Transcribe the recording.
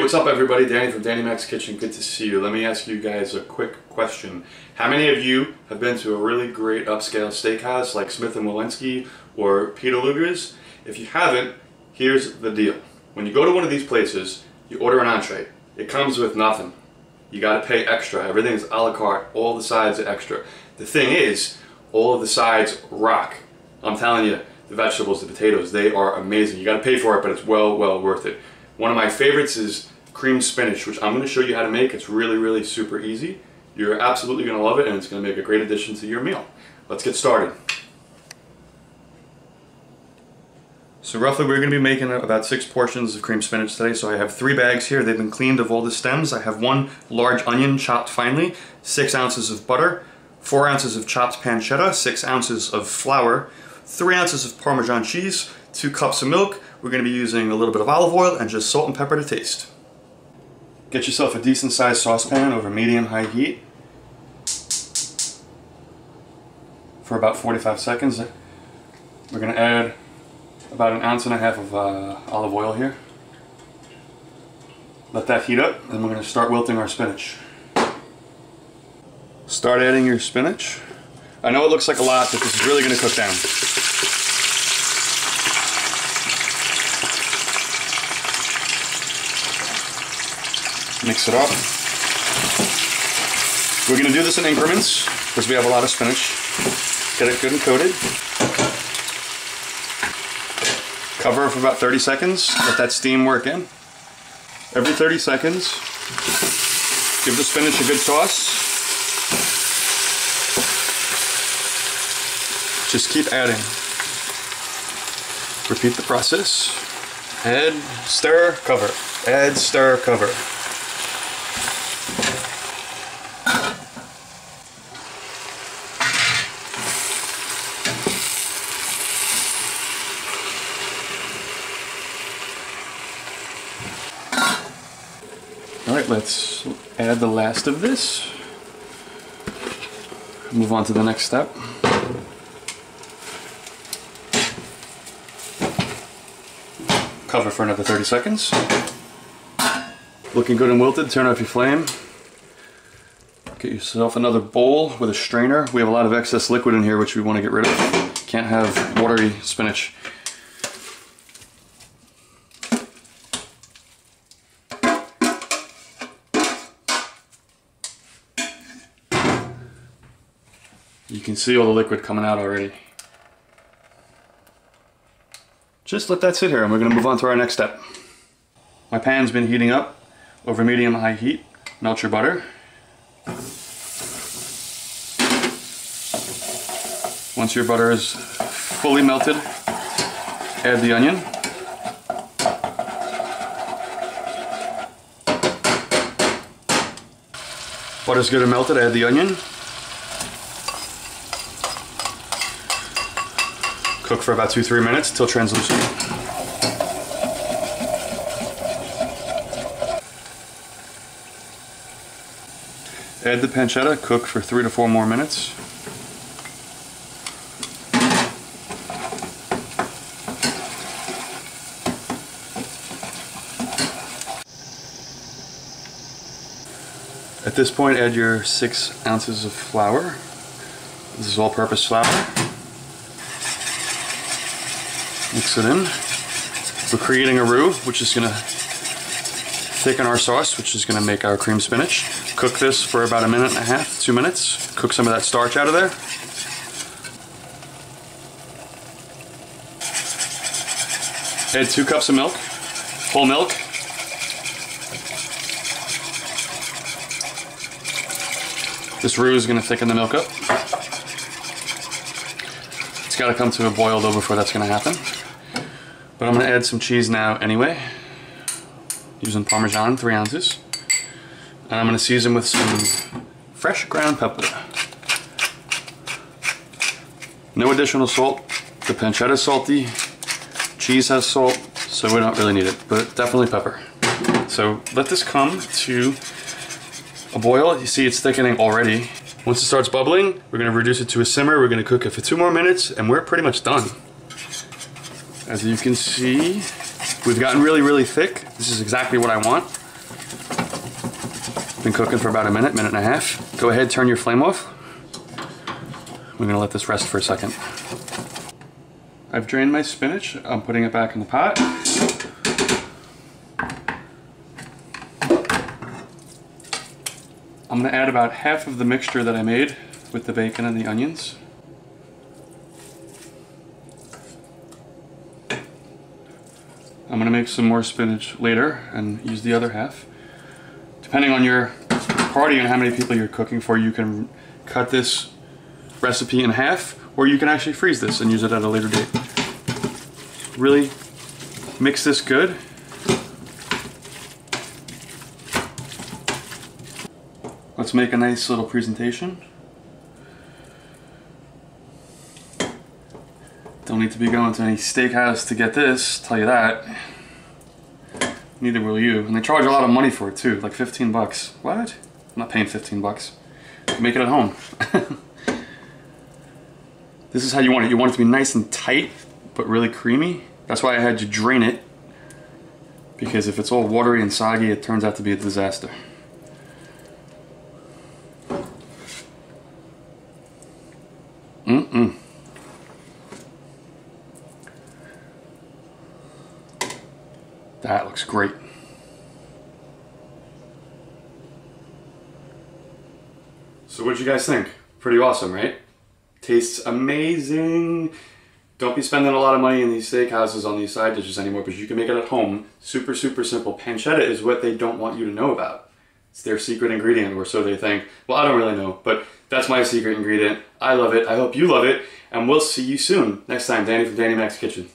what's up everybody? Danny from Danny Mac's Kitchen. Good to see you. Let me ask you guys a quick question. How many of you have been to a really great upscale steakhouse like Smith & Wollensky or Peter Luger's? If you haven't, here's the deal. When you go to one of these places, you order an entree. It comes with nothing. You gotta pay extra. Everything is a la carte. All the sides are extra. The thing is, all of the sides rock. I'm telling you, the vegetables, the potatoes, they are amazing. You gotta pay for it, but it's well worth it. One of my favorites is creamed spinach, which I'm going to show you how to make. It's really super easy. You're absolutely going to love it, and it's going to make a great addition to your meal. Let's get started. So roughly we're going to be making about 6 portions of creamed spinach today. So I have 3 bags here. They've been cleaned of all the stems. I have 1 large onion chopped finely, 6 ounces of butter, 4 ounces of chopped pancetta, 6 ounces of flour, 3 ounces of Parmesan cheese, 2 cups of milk. We're going to be using a little bit of olive oil and just salt and pepper to taste. Get yourself a decent sized saucepan over medium-high heat for about 45 seconds. We're going to add about 1.5 ounces of olive oil here. Let that heat up, and we're going to start wilting our spinach. Start adding your spinach. I know it looks like a lot, but this is really going to cook down. Mix it up. We're going to do this in increments because we have a lot of spinach. Get it good and coated. Cover for about 30 seconds. Let that steam work in. Every 30 seconds, give the spinach a good toss. Just keep adding. Repeat the process. Add, stir, cover. Add, stir, cover. Alright, let's add the last of this. Move on to the next step. Cover for another 30 seconds. Looking good and wilted, turn off your flame. Get yourself another bowl with a strainer. We have a lot of excess liquid in here which we want to get rid of. Can't have watery spinach. You can see all the liquid coming out already. Just let that sit here and we're going to move on to our next step. My pan's been heating up over medium-high heat. Melt your butter. Once your butter is fully melted, add the onion. Butter's good and melted, add the onion. Cook for about 2-3 minutes till translucent. Add the pancetta, cook for 3 to 4 more minutes. At this point, add your 6 ounces of flour. This is all-purpose flour. Mix it in. We're creating a roux, which is going to thicken our sauce, which is going to make our creamed spinach. Cook this for about 1.5 minutes, 2 minutes. Cook some of that starch out of there. Add 2 cups of milk, whole milk. This roux is going to thicken the milk up. It's got to come to a boil though before that's going to happen. But I'm going to add some cheese now anyway, using Parmesan, 3 ounces. And I'm going to season with some fresh ground pepper. No additional salt. The pancetta is salty, cheese has salt, so we don't really need it, but definitely pepper. So let this come to a boil. You see it's thickening already. Once it starts bubbling, we're going to reduce it to a simmer. We're going to cook it for 2 more minutes, and we're pretty much done. As you can see, we've gotten really thick. This is exactly what I want. Been cooking for about a minute, minute and a half. Go ahead, turn your flame off. We're gonna let this rest for a second. I've drained my spinach. I'm putting it back in the pot. I'm gonna add about half of the mixture that I made with the bacon and the onions. I'm gonna make some more spinach later and use the other half. Depending on your party and how many people you're cooking for, you can cut this recipe in half, or you can actually freeze this and use it at a later date. Really mix this good. Let's make a nice little presentation. Don't need to be going to any steakhouse to get this, tell you that. Neither will you. And they charge a lot of money for it too, like 15 bucks. What? I'm not paying 15 bucks. Make it at home. This is how you want it. You want it to be nice and tight, but really creamy. That's why I had you drain it, because if it's all watery and soggy, it turns out to be a disaster. That looks great. So what did you guys think? Pretty awesome, right? Tastes amazing. Don't be spending a lot of money in these steakhouses on these side dishes anymore, because you can make it at home. Super, super simple. Pancetta is what they don't want you to know about. It's their secret ingredient, or so they think. Well, I don't really know, but that's my secret ingredient. I love it. I hope you love it, and we'll see you soon. Next time, Danny from Danny Mac's Kitchen.